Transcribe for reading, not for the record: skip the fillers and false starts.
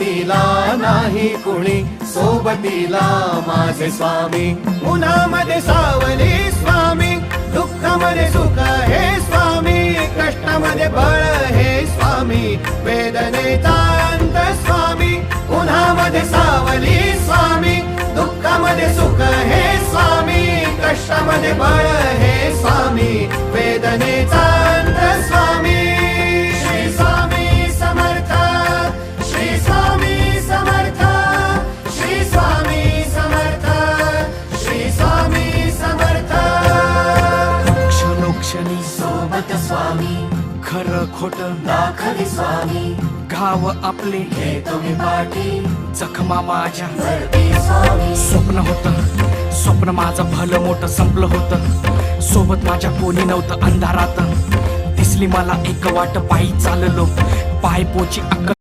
सोबतीला नाही कुणी, सोबतीला माझे स्वामी. उन्हामध्ये सावली स्वामी, दुःखामध्ये सुख हे स्वामी, कष्टामध्ये बळ हे स्वामी, वेदनेचा अंत स्वामी. उन्हामध्ये सावली स्वामी, दुःखामध्ये सुख हे स्वामी, कष्टामध्ये बळ हे स्वामी, वेदनेचा अंत स्वामी. श्री स्वामी समर्थ, श्री स्वामी समर्थ, श्री स्वामी समर्थ, श्री स्वामी समर्थ. क्षणोक्षणी सोबत स्वामी, खरं खोट दाखवी स्वामी, घाव आपले हे तुम्ही पाठी जखमा माझ्या. भरती स्वामी. स्वप्न होतं, स्वप्न माझं भलं मोठं संपलं होतं. सोबत माझ्या कोणी नव्हतं अंधारात. दिसली मला एक वाट, पायी चाललो पाय पोची अक्कल